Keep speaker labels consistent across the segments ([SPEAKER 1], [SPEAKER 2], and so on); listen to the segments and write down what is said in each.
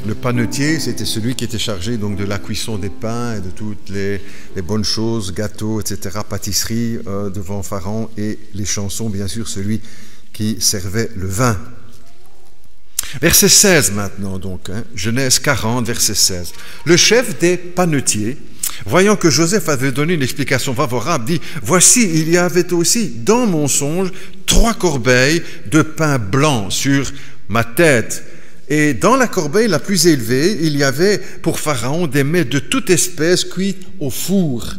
[SPEAKER 1] Le panetier, c'était celui qui était chargé donc de la cuisson des pains et de toutes les bonnes choses, gâteaux, etc., pâtisseries devant Pharaon, et les chansons, bien sûr, celui qui servait le vin. Verset 16 maintenant, donc, Genèse 40, verset 16. Le chef des panetiers, voyant que Joseph avait donné une explication favorable, dit « Voici, il y avait aussi dans mon songe 3 corbeilles de pain blanc sur ma tête. Et dans la corbeille la plus élevée, il y avait pour Pharaon des mets de toute espèce cuits au four.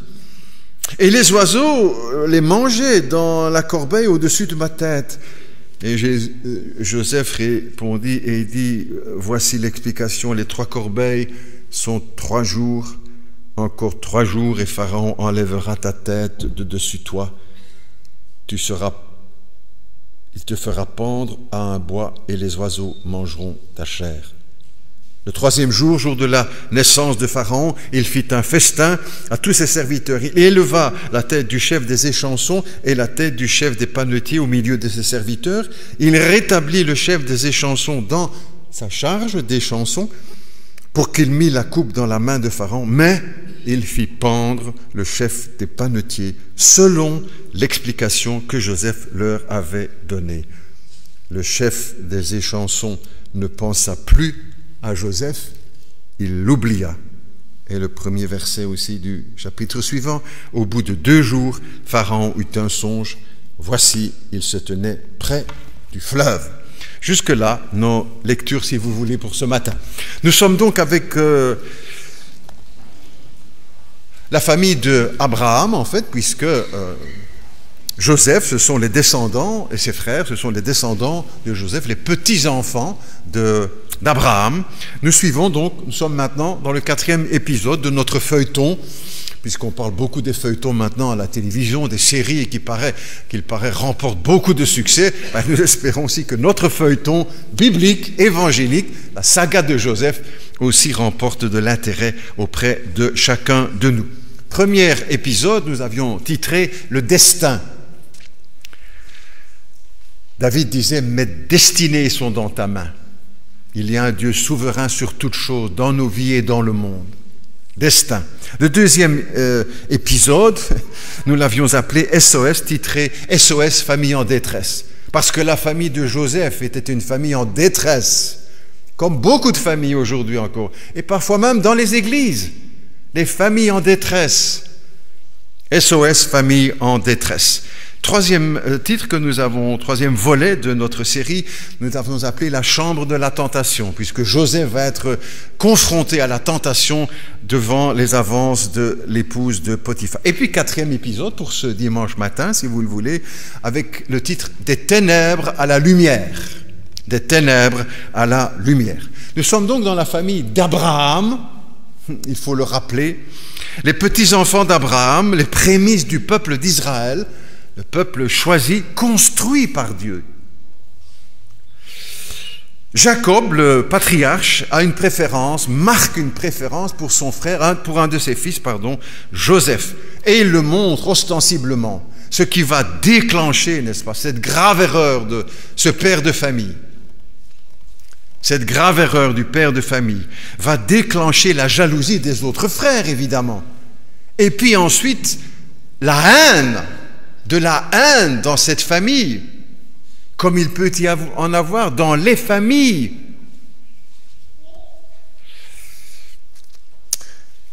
[SPEAKER 1] Et les oiseaux les mangeaient dans la corbeille au-dessus de ma tête. » Et Joseph répondit et dit, voici l'explication, les 3 corbeilles sont 3 jours, encore 3 jours, et Pharaon enlèvera ta tête de dessus toi. Il te fera pendre à un bois, et les oiseaux mangeront ta chair. Le 3e jour, jour de la naissance de Pharaon, il fit un festin à tous ses serviteurs. Il éleva la tête du chef des échansons et la tête du chef des panetiers au milieu de ses serviteurs. Il rétablit le chef des échansons dans sa charge d'échansons pour qu'il mît la coupe dans la main de Pharaon, mais il fit pendre le chef des panetiers selon l'explication que Joseph leur avait donnée. Le chef des échansons ne pensa plus à Joseph, il l'oublia. Et le premier verset aussi du chapitre suivant, au bout de 2 jours, Pharaon eut un songe, voici, il se tenait près du fleuve. Jusque-là, nos lectures, si vous voulez, pour ce matin. Nous sommes donc avec la famille d'Abraham, en fait, puisque Joseph, ce sont les descendants, et ses frères, ce sont les descendants de Joseph, les petits-enfants d'Abraham. Nous sommes maintenant dans le 4e épisode de notre feuilleton, puisqu'on parle beaucoup des feuilletons maintenant à la télévision, des séries, et qu'il paraît remportent beaucoup de succès. Nous espérons aussi que notre feuilleton biblique, évangélique, la saga de Joseph, aussi remporte de l'intérêt auprès de chacun de nous. Premier épisode, nous avions titré « Le destin ». David disait « Mes destinées sont dans ta main ». Il y a un Dieu souverain sur toutes choses, dans nos vies et dans le monde. Destin. Le 2e épisode, nous l'avions appelé SOS, titré SOS, famille en détresse. Parce que la famille de Joseph était une famille en détresse, comme beaucoup de familles aujourd'hui encore, et parfois même dans les églises, les familles en détresse. SOS, famille en détresse. 3e titre que nous avons, 3e volet de notre série, nous avons appelé la chambre de la tentation, puisque Joseph va être confronté à la tentation devant les avances de l'épouse de Potiphar. Et puis 4e épisode pour ce dimanche matin, si vous le voulez, avec le titre « Des ténèbres à la lumière ». Des ténèbres à la lumière. Nous sommes donc dans la famille d'Abraham, il faut le rappeler, les petits-enfants d'Abraham, les prémices du peuple d'Israël, le peuple choisi, construit par Dieu. Jacob, le patriarche, marque une préférence pour son frère, pour un de ses fils, Joseph. Et il le montre ostensiblement, ce qui va déclencher, n'est-ce pas, cette grave erreur de ce père de famille. Cette grave erreur du père de famille va déclencher la jalousie des autres frères, évidemment. Et puis ensuite, de la haine dans cette famille, comme il peut y en avoir dans les familles.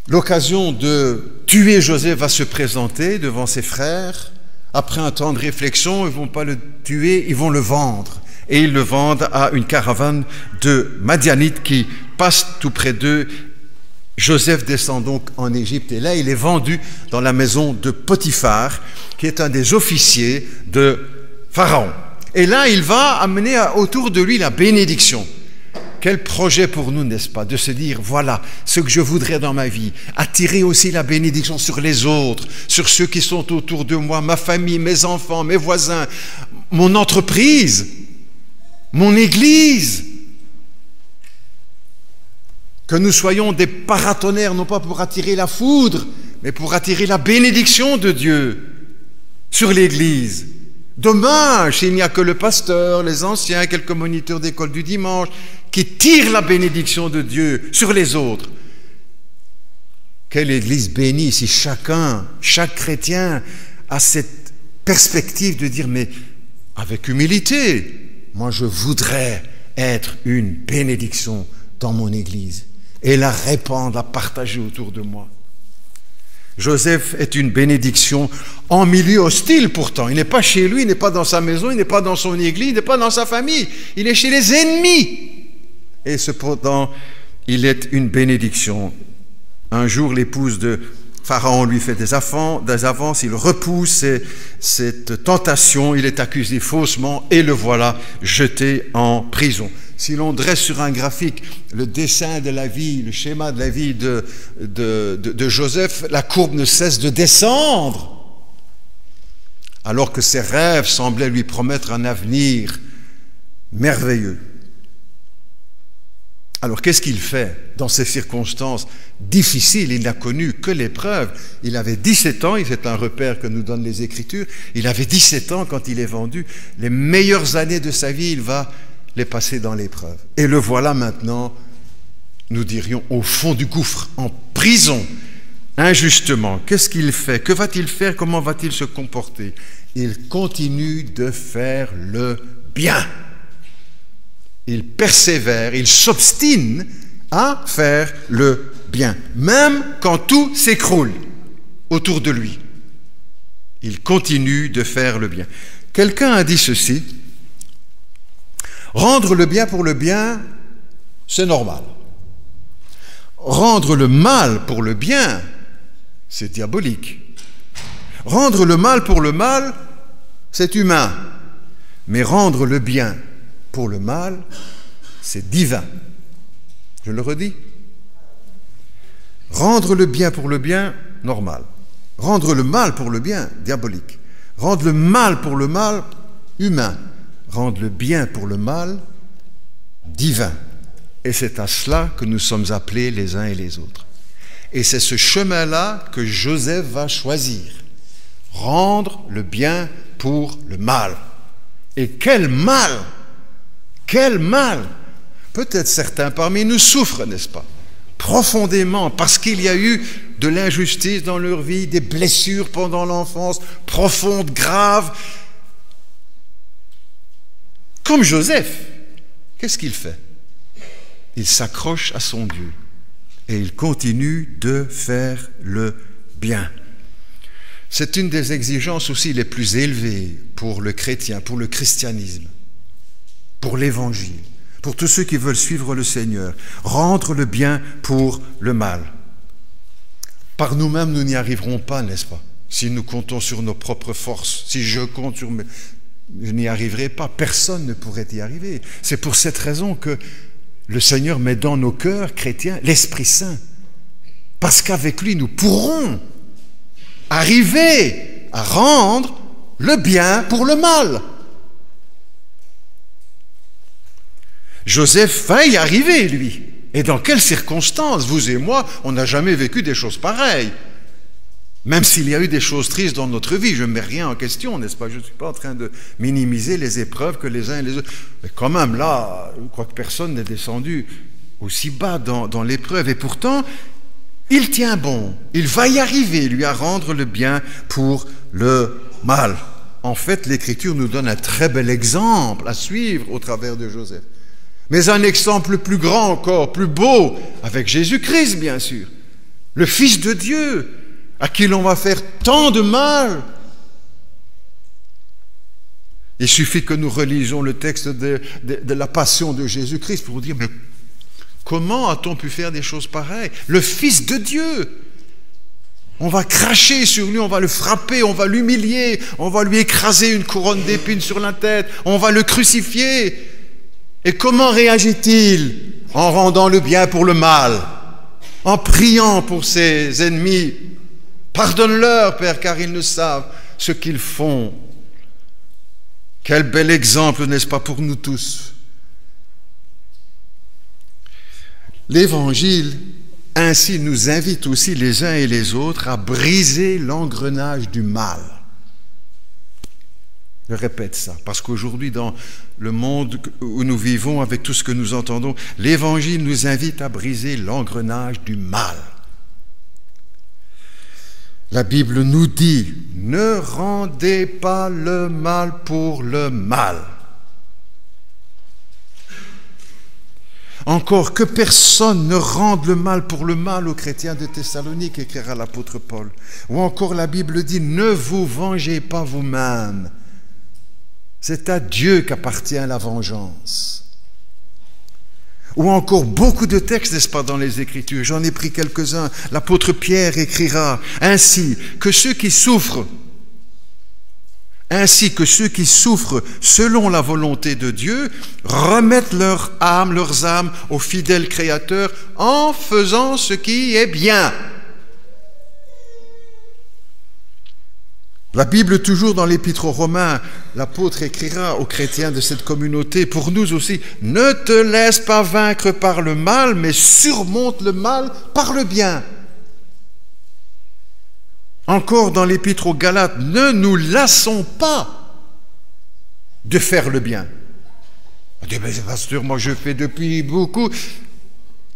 [SPEAKER 1] L'occasion de tuer Joseph va se présenter devant ses frères. Après un temps de réflexion, ils ne vont pas le tuer, ils vont le vendre. Et ils le vendent à une caravane de Madianites qui passe tout près d'eux. Joseph descend donc en Égypte et là, il est vendu dans la maison de Potiphar, qui est un des officiers de Pharaon. Et là, il va amener autour de lui la bénédiction. Quel projet pour nous, n'est-ce pas, de se dire, voilà ce que je voudrais dans ma vie, attirer aussi la bénédiction sur les autres, sur ceux qui sont autour de moi, ma famille, mes enfants, mes voisins, mon entreprise, mon église. Que nous soyons des paratonnerres, non pas pour attirer la foudre, mais pour attirer la bénédiction de Dieu sur l'Église, Dommage s'il n'y a que le pasteur, les anciens, quelques moniteurs d'école du dimanche qui tirent la bénédiction de Dieu sur les autres. Quelle Église bénie si chaque chrétien a cette perspective de dire, mais avec humilité, moi je voudrais être une bénédiction dans mon Église et la répandre, la partager autour de moi. Joseph est une bénédiction en milieu hostile pourtant. Il n'est pas chez lui, il n'est pas dans sa maison, il n'est pas dans son église, il n'est pas dans sa famille. Il est chez les ennemis. Et cependant, il est une bénédiction. Un jour, l'épouse de Pharaon lui fait des avances, il repousse cette tentation, il est accusé faussement et le voilà jeté en prison. Si l'on dresse sur un graphique le dessin de la vie, le schéma de la vie de Joseph, la courbe ne cesse de descendre, alors que ses rêves semblaient lui promettre un avenir merveilleux. Alors qu'est-ce qu'il fait dans ces circonstances difficiles? Il n'a connu que l'épreuve. Il avait 17 ans, c'est un repère que nous donnent les Écritures, il avait 17 ans quand il est vendu. Les meilleures années de sa vie, il va les passer dans l'épreuve. Et le voilà maintenant, nous dirions, au fond du gouffre, en prison, injustement. Qu'est-ce qu'il fait? Que va-t-il faire? Comment va-t-il se comporter? Il continue de faire le bien. Il persévère, il s'obstine à faire le bien, même quand tout s'écroule autour de lui. Il continue de faire le bien. Quelqu'un a dit ceci: rendre le bien pour le bien, c'est normal. Rendre le mal pour le bien, c'est diabolique. Rendre le mal pour le mal, c'est humain. Mais rendre le bien pour le mal, c'est divin. Je le redis. Rendre le bien pour le bien, normal. Rendre le mal pour le bien, diabolique. Rendre le mal pour le mal, humain. Rendre le bien pour le mal, divin. Et c'est à cela que nous sommes appelés les uns et les autres. Et c'est ce chemin-là que Joseph va choisir. Rendre le bien pour le mal. Et quel mal! Quel mal! Peut-être certains parmi nous souffrent, n'est-ce pas? Profondément, parce qu'il y a eu de l'injustice dans leur vie, des blessures pendant l'enfance, profondes, graves. Comme Joseph, qu'est-ce qu'il fait? Il s'accroche à son Dieu et il continue de faire le bien. C'est une des exigences aussi les plus élevées pour le chrétien, pour le christianisme, pour l'évangile, pour tous ceux qui veulent suivre le Seigneur. Rendre le bien pour le mal. Par nous-mêmes, nous n'y arriverons pas, n'est-ce pas? Si nous comptons sur nos propres forces, si je compte sur je n'y arriverai pas, personne ne pourrait y arriver. C'est pour cette raison que le Seigneur met dans nos cœurs chrétiens l'Esprit Saint, parce qu'avec lui nous pourrons arriver à rendre le bien pour le mal. Joseph va y arriver, lui. Et dans quelles circonstances? Vous et moi, on n'a jamais vécu des choses pareilles. Même s'il y a eu des choses tristes dans notre vie, je ne mets rien en question, n'est-ce pas? Je ne suis pas en train de minimiser les épreuves que les uns et les autres. Mais quand même, là, je crois que personne n'est descendu aussi bas dans l'épreuve. Et pourtant, il tient bon. Il va y arriver, lui, à rendre le bien pour le mal. En fait, l'Écriture nous donne un très bel exemple à suivre au travers de Joseph. Mais un exemple plus grand encore, plus beau, avec Jésus-Christ, bien sûr. Le Fils de Dieu, à qui l'on va faire tant de mal. Il suffit que nous relisions le texte de la passion de Jésus-Christ pour dire, mais comment a-t-on pu faire des choses pareilles? Le Fils de Dieu, on va cracher sur lui, on va le frapper, on va l'humilier, on va lui écraser une couronne d'épines sur la tête, on va le crucifier. Et comment réagit-il? En rendant le bien pour le mal, en priant pour ses ennemis. Pardonne-leur, Père, car ils ne savent ce qu'ils font. Quel bel exemple, n'est-ce pas, pour nous tous? L'Évangile, ainsi, nous invite aussi les uns et les autres à briser l'engrenage du mal. Je répète ça, parce qu'aujourd'hui, dans le monde où nous vivons, avec tout ce que nous entendons, l'Évangile nous invite à briser l'engrenage du mal. La Bible nous dit, ne rendez pas le mal pour le mal. Encore que personne ne rende le mal pour le mal aux chrétiens de Thessalonique, écrira l'apôtre Paul. Ou encore la Bible dit, ne vous vengez pas vous-même. C'est à Dieu qu'appartient la vengeance. Ou encore beaucoup de textes, n'est-ce pas, dans les Écritures. J'en ai pris quelques-uns. L'apôtre Pierre écrira ainsi que ceux qui souffrent selon la volonté de Dieu remettent leurs âmes au fidèle Créateur en faisant ce qui est bien. La Bible, toujours dans l'Épître aux Romains, l'apôtre écrira aux chrétiens de cette communauté, pour nous aussi, ne te laisse pas vaincre par le mal, mais surmonte le mal par le bien. Encore dans l'Épître aux Galates, ne nous lassons pas de faire le bien. On dit, mais pasteur, moi je fais depuis beaucoup.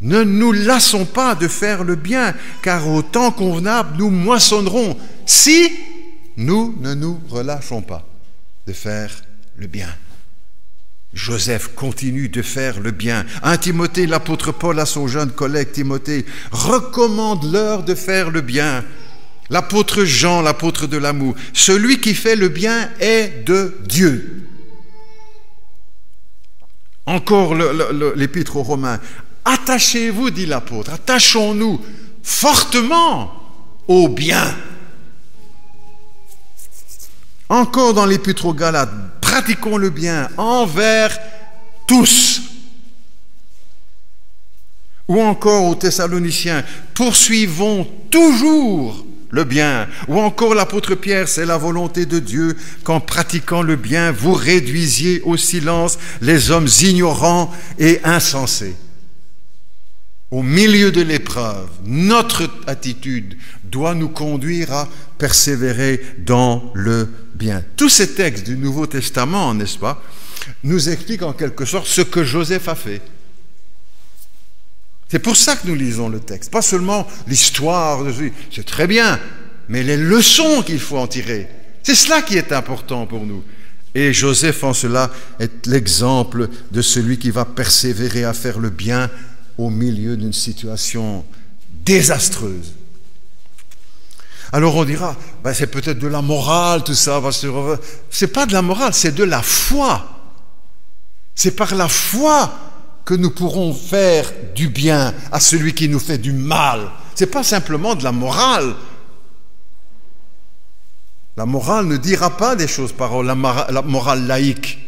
[SPEAKER 1] Ne nous lassons pas de faire le bien, car au temps convenable, nous moissonnerons si nous ne nous relâchons pas de faire le bien. Joseph continue de faire le bien. 1 Timothée, l'apôtre Paul à son jeune collègue Timothée, recommande-leur de faire le bien. L'apôtre Jean, l'apôtre de l'amour, celui qui fait le bien est de Dieu. Encore l'épître aux Romains, attachez-vous, dit l'apôtre, attachons-nous fortement au bien. Encore dans l'Épître aux Galates, pratiquons le bien envers tous. Ou encore aux Thessaloniciens, poursuivons toujours le bien. Ou encore l'apôtre Pierre, c'est la volonté de Dieu qu'en pratiquant le bien, vous réduisiez au silence les hommes ignorants et insensés. Au milieu de l'épreuve, notre attitude doit nous conduire à persévérer dans le bien. Tous ces textes du Nouveau Testament, n'est-ce pas, nous expliquent en quelque sorte ce que Joseph a fait. C'est pour ça que nous lisons le texte. Pas seulement l'histoire, c'est très bien, mais les leçons qu'il faut en tirer. C'est cela qui est important pour nous. Et Joseph, en cela, est l'exemple de celui qui va persévérer à faire le bien au milieu d'une situation désastreuse. Alors on dira, ben c'est peut-être de la morale, tout ça. C'est pas de la morale, c'est de la foi. C'est par la foi que nous pourrons faire du bien à celui qui nous fait du mal. C'est pas simplement de la morale. La morale ne dira pas des choses par la morale laïque.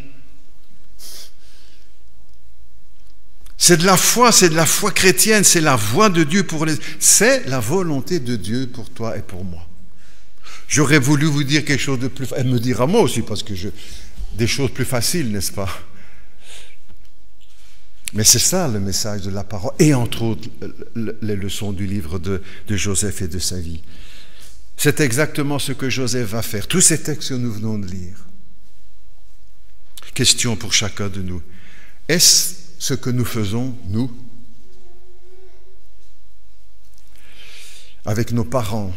[SPEAKER 1] C'est de la foi chrétienne, c'est la voix de Dieu pour les... C'est la volonté de Dieu pour toi et pour moi. J'aurais voulu vous dire quelque chose de plus... Elle me dira moi aussi, parce que des choses plus faciles, n'est-ce pas? Mais c'est ça le message de la parole, et entre autres les leçons du livre de Joseph et de sa vie. C'est exactement ce que Joseph va faire. Tous ces textes que nous venons de lire. Question pour chacun de nous. Est-ce ce que nous faisons, nous, avec nos parents?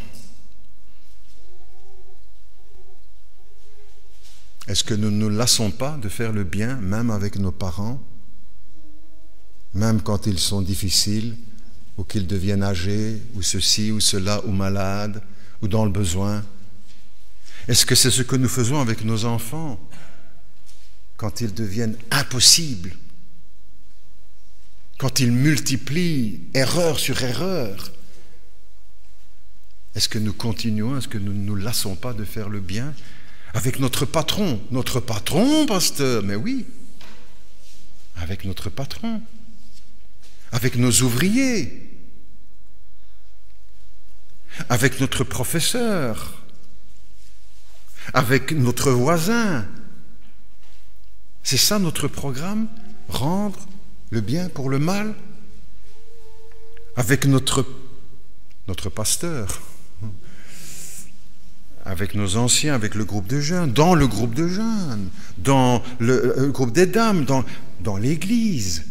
[SPEAKER 1] Est-ce que nous ne nous lassons pas de faire le bien, même avec nos parents, même quand ils sont difficiles, ou qu'ils deviennent âgés, ou ceci, ou cela, ou malades, ou dans le besoin? Est-ce que c'est ce que nous faisons avec nos enfants, quand ils deviennent impossibles, quand ils multiplient erreur sur erreur? Est-ce que nous continuons, est-ce que nous ne nous lassons pas de faire le bien avec notre patron? Notre patron, pasteur, mais oui, avec notre patron, avec nos ouvriers, avec notre professeur, avec notre voisin. C'est ça notre programme? Rendre le bien pour le mal? Avec notre pasteur, avec nos anciens, avec le groupe de jeunes, dans le groupe de jeunes, dans le groupe des dames, dans l'église.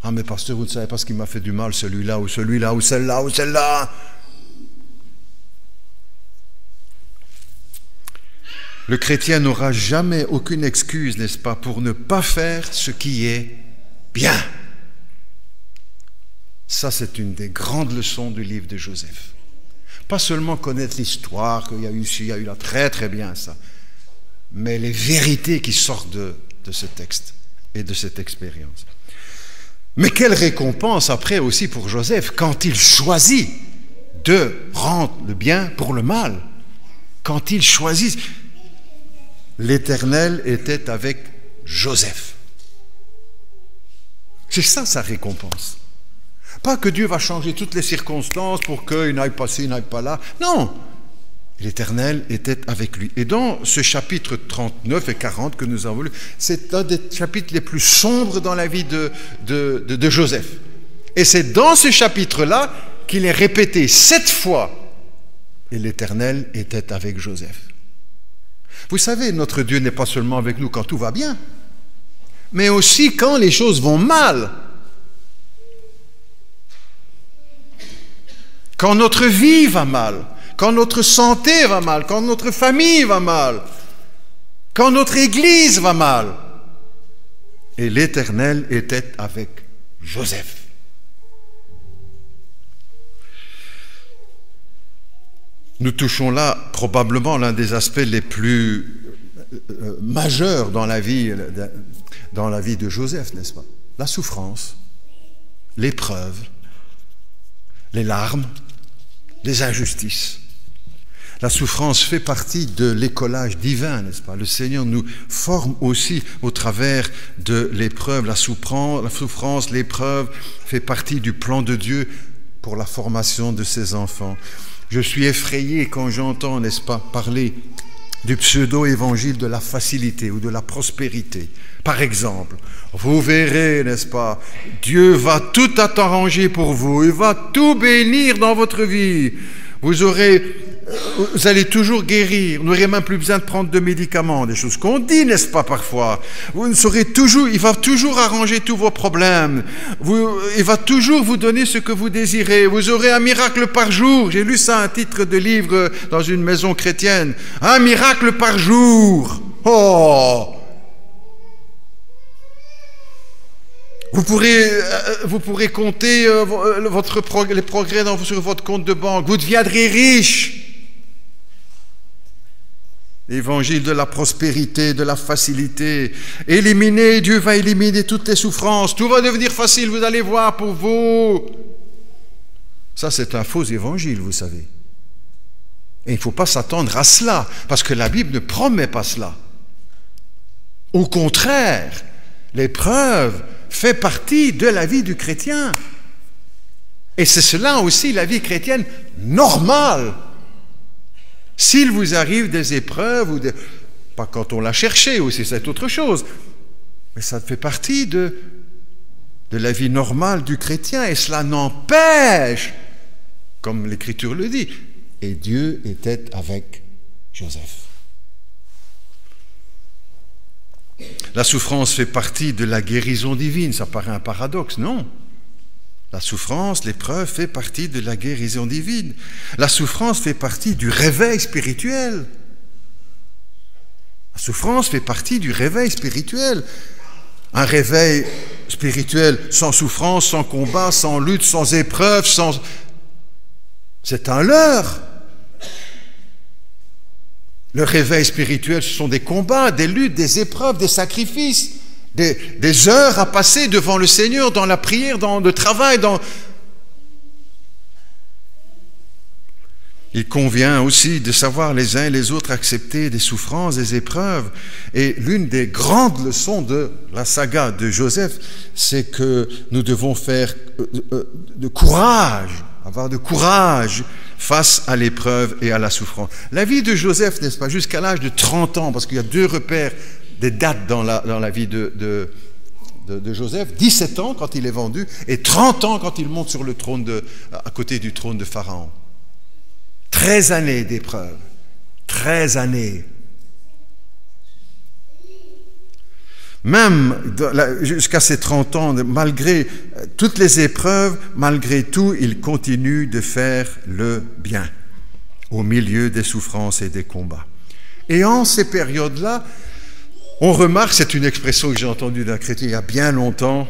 [SPEAKER 1] Ah mais pasteur, vous ne savez pas ce qui m'a fait du mal, celui-là, ou celui-là, ou celle-là, ou celle-là. Le chrétien n'aura jamais aucune excuse, n'est-ce pas, pour ne pas faire ce qui est bien. Ça, c'est une des grandes leçons du livre de Joseph. Pas seulement connaître l'histoire, qu'il y a eu ci, il y a eu là, très très bien ça, mais les vérités qui sortent de ce texte et de cette expérience. Mais quelle récompense après aussi pour Joseph quand il choisit de rendre le bien pour le mal. Quand il choisit, l'Éternel était avec Joseph. C'est ça sa récompense. Pas que Dieu va changer toutes les circonstances pour qu'il n'aille pas ci, il n'aille pas là. Non, l'Éternel était avec lui. Et dans ce chapitre 39 et 40 que nous avons lu, c'est un des chapitres les plus sombres dans la vie de Joseph. Et c'est dans ce chapitre-là qu'il est répété 7 fois. Et l'Éternel était avec Joseph. Vous savez, notre Dieu n'est pas seulement avec nous quand tout va bien, mais aussi quand les choses vont mal. Quand notre vie va mal, quand notre santé va mal, quand notre famille va mal, quand notre Église va mal. Et l'Éternel était avec Joseph. Nous touchons là probablement l'un des aspects les plus majeurs dans la vie de Joseph, n'est-ce pas? La souffrance, l'épreuve, les larmes, les injustices. La souffrance fait partie de l'écolage divin, n'est-ce pas? Le Seigneur nous forme aussi au travers de l'épreuve. La souffrance, l'épreuve fait partie du plan de Dieu pour la formation de ses enfants. Je suis effrayé quand j'entends, n'est-ce pas, parler du pseudo-évangile de la facilité ou de la prospérité. Par exemple, vous verrez, n'est-ce pas, Dieu va tout arranger pour vous, il va tout bénir dans votre vie. Vous allez toujours guérir, vous n'aurez même plus besoin de prendre de médicaments, des choses qu'on dit, n'est-ce pas, parfois. Vous saurez toujours, il va toujours arranger tous vos problèmes. Il va toujours vous donner ce que vous désirez. Vous aurez un miracle par jour. J'ai lu ça, un titre de livre dans une maison chrétienne. Un miracle par jour. Oh! Vous pourrez compter les progrès sur votre compte de banque. Vous deviendrez riche. L'évangile de la prospérité, de la facilité. Dieu va éliminer toutes les souffrances. Tout va devenir facile, vous allez voir pour vous. Ça, c'est un faux évangile, vous savez. Et il ne faut pas s'attendre à cela, parce que la Bible ne promet pas cela. Au contraire, l'épreuve fait partie de la vie du chrétien. Et c'est cela aussi la vie chrétienne normale. S'il vous arrive des épreuves, pas quand on l'a cherché aussi, c'est autre chose, mais ça fait partie de la vie normale du chrétien, et cela n'empêche, comme l'Écriture le dit, et Dieu était avec Joseph. La souffrance fait partie de la guérison divine, ça paraît un paradoxe, non? La souffrance, l'épreuve fait partie de la guérison divine. La souffrance fait partie du réveil spirituel. La souffrance fait partie du réveil spirituel. Un réveil spirituel sans souffrance, sans combat, sans lutte, sans épreuve, c'est un leurre. Le réveil spirituel, ce sont des combats, des luttes, des épreuves, des sacrifices. Des heures à passer devant le Seigneur, dans la prière, dans le travail. Il convient aussi de savoir les uns et les autres accepter des souffrances, des épreuves. Et l'une des grandes leçons de la saga de Joseph, c'est que nous devons faire avoir de courage face à l'épreuve et à la souffrance. La vie de Joseph, n'est-ce pas, jusqu'à l'âge de 30 ans, parce qu'il y a 2 repères, des dates dans la vie de Joseph, 17 ans quand il est vendu, et 30 ans quand il monte sur le trône à côté du trône de Pharaon. 13 années d'épreuve. 13 années. Même jusqu'à ses 30 ans, malgré toutes les épreuves, malgré tout, il continue de faire le bien au milieu des souffrances et des combats. Et en ces périodes-là, on remarque, c'est une expression que j'ai entendue d'un chrétien il y a bien longtemps,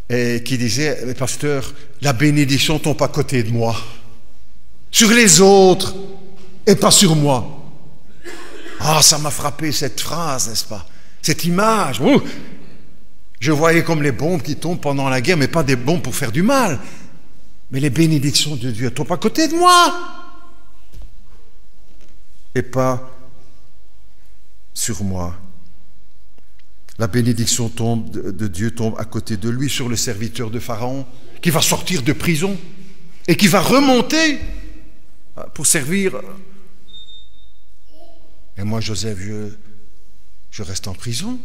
[SPEAKER 1] et qui disait, le pasteur, la bénédiction tombe à côté de moi, sur les autres et pas sur moi. Ah, ça m'a frappé cette phrase, n'est-ce pas? Cette image. Ouh, je voyais comme les bombes qui tombent pendant la guerre, mais pas des bombes pour faire du mal. Mais les bénédictions de Dieu tombent à côté de moi et pas sur moi. La bénédiction de Dieu tombe à côté de lui, sur le serviteur de Pharaon, qui va sortir de prison et qui va remonter pour servir. Et moi, Joseph, je reste en prison.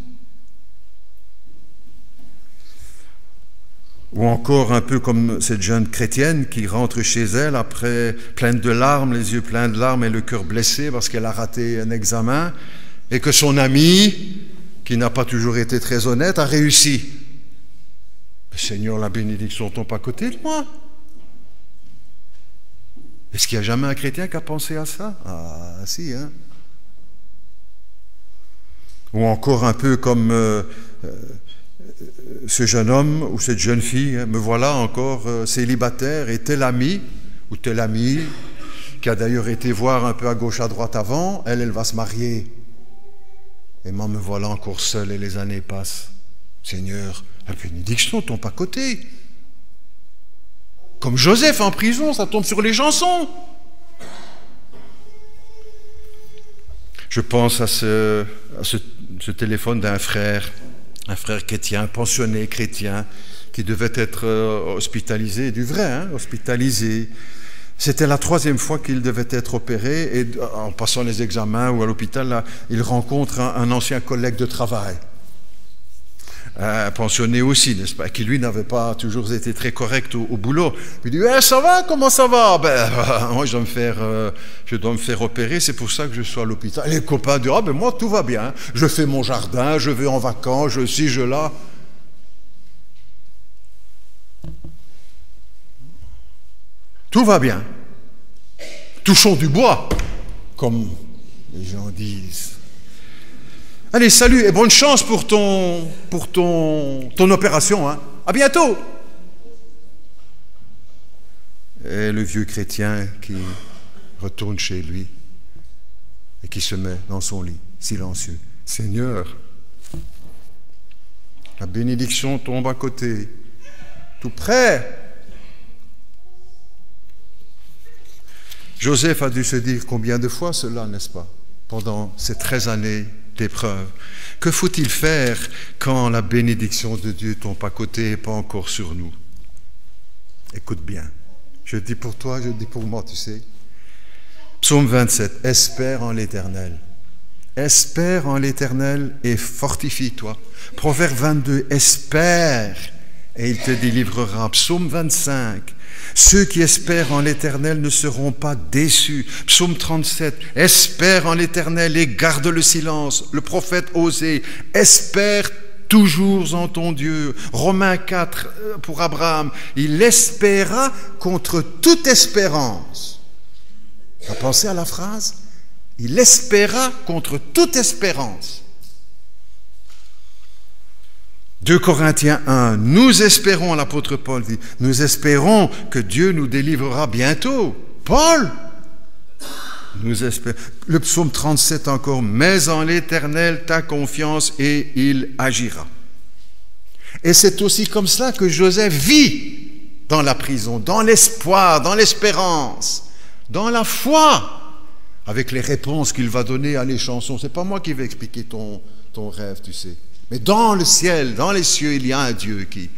[SPEAKER 1] Ou encore un peu comme cette jeune chrétienne qui rentre chez elle après pleine de larmes, les yeux pleins de larmes et le cœur blessé parce qu'elle a raté un examen et que son ami, qui n'a pas toujours été très honnête, a réussi. Mais Seigneur, la bénédiction tombe à côté de moi. Est-ce qu'il n'y a jamais un chrétien qui a pensé à ça? Ah, si, hein. Ou encore un peu comme ce jeune homme ou cette jeune fille, hein, me voilà encore célibataire et tel ami ou telle amie qui a d'ailleurs été voir un peu à gauche à droite avant, elle va se marier. Et moi me voilà encore seul et les années passent. Seigneur, la bénédiction tombe à côté. Comme Joseph en prison, ça tombe sur les chansons. Je pense à ce téléphone d'un frère, un frère chrétien, pensionné chrétien, qui devait être hospitalisé, du vrai, hein, hospitalisé. C'était la 3e fois qu'il devait être opéré, et en passant les examens ou à l'hôpital, là, il rencontre un ancien collègue de travail, pensionné aussi, n'est-ce pas, qui lui n'avait pas toujours été très correct au boulot. Il dit, ça va, comment ça va? Moi je dois me faire opérer, c'est pour ça que je suis à l'hôpital. Les copains disent, moi tout va bien, je fais mon jardin, je vais en vacances, je ci, je là. Tout va bien. Touchons du bois, comme les gens disent. Allez, salut et bonne chance pour ton opération. Hein. À bientôt. Et le vieux chrétien qui retourne chez lui et qui se met dans son lit, silencieux. Seigneur, la bénédiction tombe à côté, tout près. Joseph a dû se dire combien de fois cela, n'est-ce pas, pendant ces 13 années d'épreuve. Que faut-il faire quand la bénédiction de Dieu tombe à côté et pas encore sur nous? Écoute bien, je dis pour toi, je dis pour moi, tu sais. Psaume 27, espère en l'Éternel. Espère en l'Éternel et fortifie-toi. Proverbe 22, espère et il te délivrera. Psaume 25, ceux qui espèrent en l'Éternel ne seront pas déçus. Psaume 37, espère en l'Éternel et garde le silence. Le prophète Osée, espère toujours en ton Dieu. Romains 4, pour Abraham, il espéra contre toute espérance. Tu as pensé à la phrase? Il espéra contre toute espérance. 2 Corinthiens 1, nous espérons, l'apôtre Paul dit, nous espérons que Dieu nous délivrera bientôt. Paul, nous espérons. Le psaume 37 encore, mets en l'Éternel ta confiance et il agira. Et c'est aussi comme cela que Joseph vit dans la prison, dans l'espoir, dans l'espérance, dans la foi, avec les réponses qu'il va donner à les chansons. C'est pas moi qui vais expliquer ton rêve, tu sais. Mais dans le ciel, dans les cieux, il y a un Dieu qui...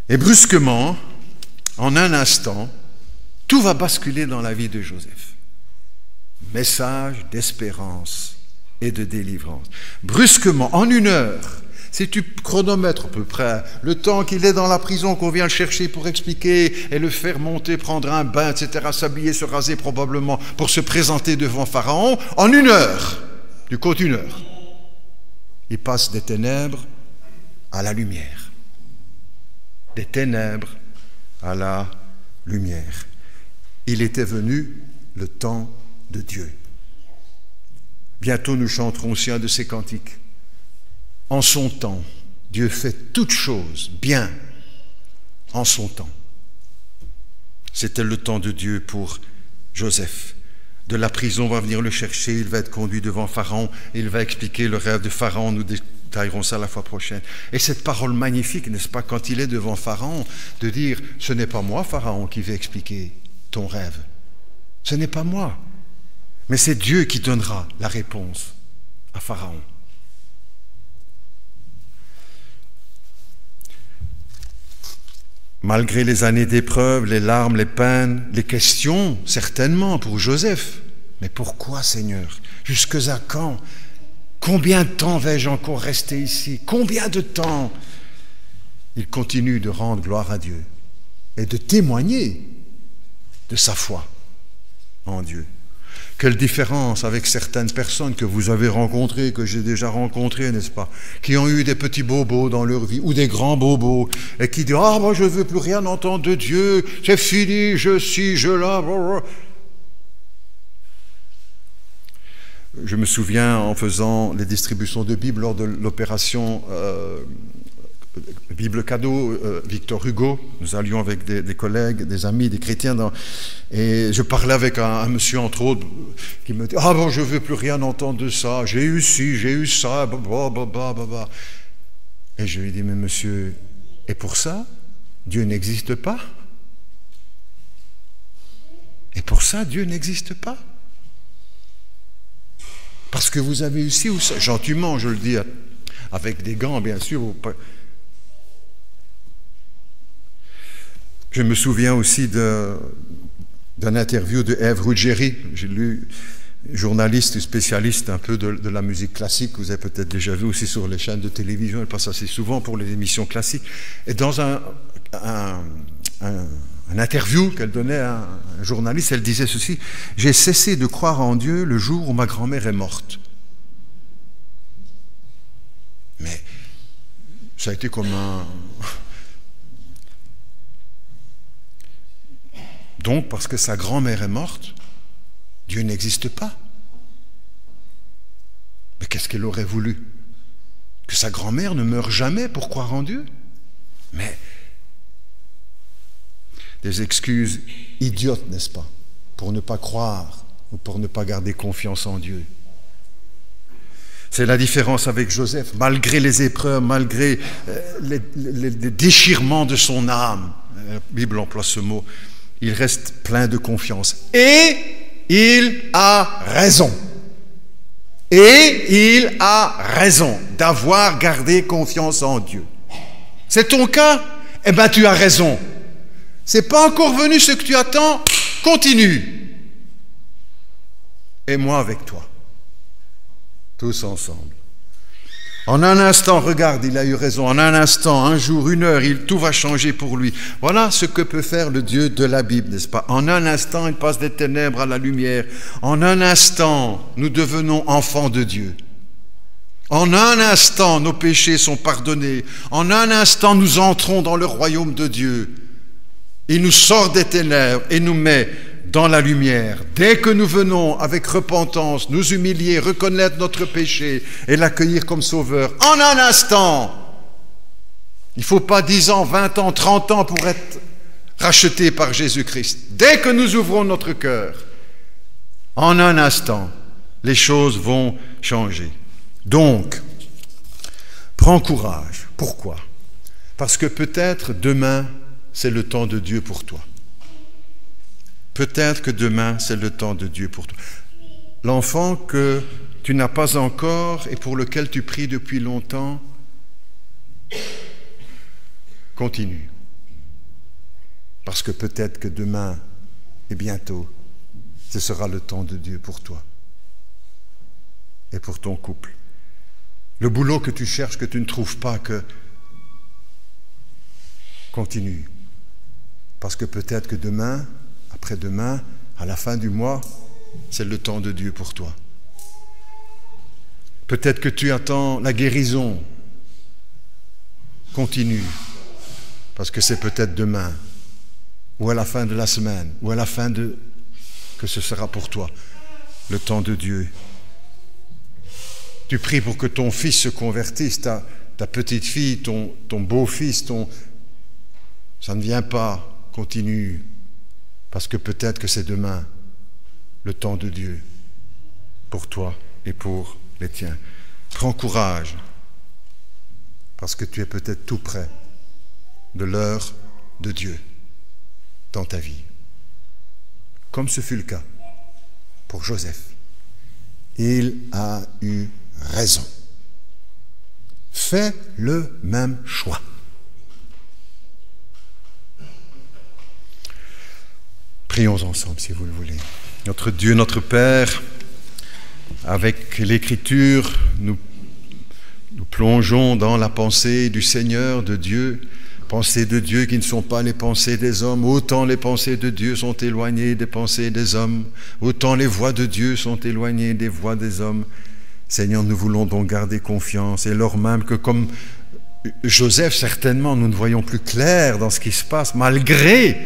[SPEAKER 1] Et brusquement, en un instant, tout va basculer dans la vie de Joseph. Message d'espérance et de délivrance. Brusquement, en 1 heure, Si tu chronomètres à peu près le temps qu'il est dans la prison, qu'on vient le chercher pour expliquer et le faire monter, prendre un bain, etc., s'habiller, se raser probablement pour se présenter devant Pharaon, en 1 heure, du compte 1 heure, il passe des ténèbres à la lumière. Des ténèbres à la lumière. Il était venu le temps de Dieu. Bientôt nous chanterons aussi un de ces cantiques. En son temps, Dieu fait toutes choses bien en son temps. C'était le temps de Dieu pour Joseph. De la prison, on va venir le chercher, il va être conduit devant Pharaon, il va expliquer le rêve de Pharaon, nous détaillerons ça la fois prochaine. Et cette parole magnifique, n'est-ce pas, quand il est devant Pharaon, de dire, ce n'est pas moi, Pharaon, qui vais expliquer ton rêve. Ce n'est pas moi, mais c'est Dieu qui donnera la réponse à Pharaon. Malgré les années d'épreuve, les larmes, les peines, les questions, certainement pour Joseph. Mais pourquoi, Seigneur? Jusque à quand? Combien de temps vais-je encore rester ici? Combien de temps? Il continue de rendre gloire à Dieu et de témoigner de sa foi en Dieu. Quelle différence avec certaines personnes que vous avez rencontrées, que j'ai déjà rencontrées, n'est-ce pas, qui ont eu des petits bobos dans leur vie, ou des grands bobos, et qui disent « Ah, moi je ne veux plus rien entendre de Dieu, c'est fini, je ci, je là. » Je me souviens en faisant les distributions de Bibles lors de l'opération Bible cadeau, Victor Hugo, nous allions avec des collègues, des amis, des chrétiens, et je parlais avec un monsieur, entre autres, qui me dit « Ah bon, je ne veux plus rien entendre de ça, j'ai eu ci, j'ai eu ça, blablabla. » Et je lui dis « Mais monsieur, et pour ça, Dieu n'existe pas? Et pour ça, Dieu n'existe pas? Parce que vous avez eu ci ou ça, gentiment, je le dis, avec des gants, bien sûr. Je me souviens aussi d'un interview de Ève Ruggieri. J'ai lu, journaliste et spécialiste un peu de la musique classique, vous avez peut-être déjà vu aussi sur les chaînes de télévision, elle passe assez souvent pour les émissions classiques. Et dans un interview qu'elle donnait à un journaliste, elle disait ceci: « J'ai cessé de croire en Dieu le jour où ma grand-mère est morte. » Mais ça a été comme un... Donc, parce que sa grand-mère est morte, Dieu n'existe pas. Mais qu'est-ce qu'elle aurait voulu? Que sa grand-mère ne meure jamais pour croire en Dieu? Mais des excuses idiotes, n'est-ce pas, pour ne pas croire ou pour ne pas garder confiance en Dieu. C'est la différence avec Joseph. Malgré les épreuves, malgré les déchirements de son âme, la Bible emploie ce mot, il reste plein de confiance. Et il a raison. Et il a raison d'avoir gardé confiance en Dieu. C'est ton cas? Eh bien, tu as raison. C'est pas encore venu ce que tu attends? Continue. Et moi avec toi. Tous ensemble. En un instant, regarde, il a eu raison, en un instant, un jour, 1 heure, tout va changer pour lui. Voilà ce que peut faire le Dieu de la Bible, n'est-ce pas? En un instant, il passe des ténèbres à la lumière. En un instant, nous devenons enfants de Dieu. En un instant, nos péchés sont pardonnés. En un instant, nous entrons dans le royaume de Dieu. Il nous sort des ténèbres et nous met dans la lumière. Dès que nous venons avec repentance, nous humilier, reconnaître notre péché et l'accueillir comme sauveur, en un instant, il ne faut pas 10 ans, 20 ans, 30 ans pour être racheté par Jésus-Christ. Dès que nous ouvrons notre cœur, en un instant, les choses vont changer. Donc, prends courage. Pourquoi? Parce que peut-être demain, c'est le temps de Dieu pour toi. Peut-être que demain, c'est le temps de Dieu pour toi. L'enfant que tu n'as pas encore et pour lequel tu pries depuis longtemps, continue. Parce que peut-être que demain et bientôt, ce sera le temps de Dieu pour toi et pour ton couple Le boulot que tu cherches, que tu ne trouves pas, que continue. Parce que peut-être que demain, après-demain, à la fin du mois, c'est le temps de Dieu pour toi. Peut-être que tu attends la guérison. Continue. Parce que c'est peut-être demain, ou à la fin de la semaine, ou à la fin de... que ce sera pour toi, le temps de Dieu. Tu pries pour que ton fils se convertisse, ta petite fille, ton beau-fils, ça ne vient pas, continue, parce que peut-être que c'est demain, le temps de Dieu, pour toi et pour les tiens. Prends courage, parce que tu es peut-être tout près de l'heure de Dieu dans ta vie. Comme ce fut le cas pour Joseph. Il a eu raison. Fais le même choix. Prions ensemble, si vous le voulez. Notre Dieu, notre Père, avec l'Écriture, nous plongeons dans la pensée du Seigneur, de Dieu, pensées de Dieu qui ne sont pas les pensées des hommes. Autant les pensées de Dieu sont éloignées des pensées des hommes, autant les voies de Dieu sont éloignées des voies des hommes. Seigneur, nous voulons donc garder confiance, et lors même que comme Joseph, certainement, nous ne voyons plus clair dans ce qui se passe, malgré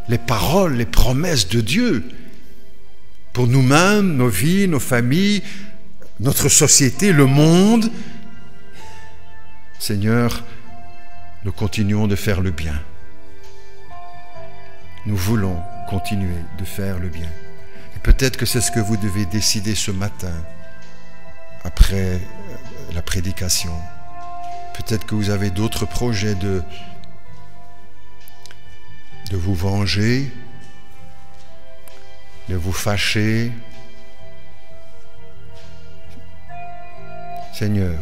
[SPEAKER 1] les paroles, les promesses de Dieu, pour nous-mêmes, nos vies, nos familles, notre société, le monde. Seigneur, nous continuons de faire le bien. Nous voulons continuer de faire le bien. Et peut-être que c'est ce que vous devez décider ce matin, après la prédication. Peut-être que vous avez d'autres projets de vous venger, de vous fâcher. Seigneur,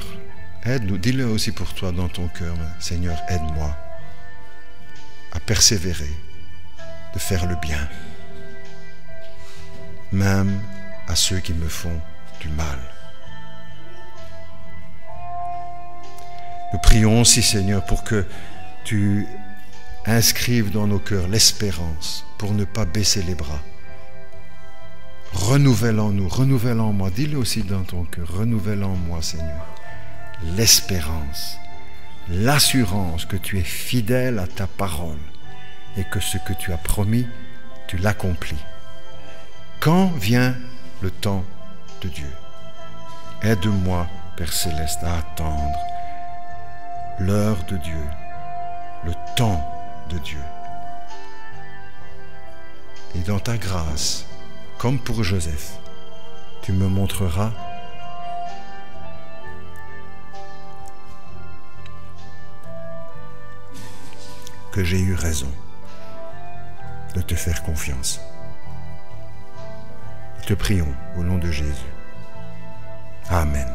[SPEAKER 1] aide-nous, dis-le aussi pour toi dans ton cœur. Seigneur, aide-moi à persévérer, de faire le bien, même à ceux qui me font du mal. Nous prions aussi, Seigneur, pour que tu inscrives dans nos cœurs l'espérance, pour ne pas baisser les bras. Renouvelle en nous, renouvelle en moi, dis-le aussi dans ton cœur, renouvelle en moi, Seigneur, l'espérance, l'assurance que tu es fidèle à ta parole et que ce que tu as promis, tu l'accomplis. Quand vient le temps de Dieu? Aide-moi, Père Céleste, à attendre l'heure de Dieu, le temps de Dieu. Et dans ta grâce, comme pour Joseph, tu me montreras que j'ai eu raison de te faire confiance. Nous te prions au nom de Jésus. Amen.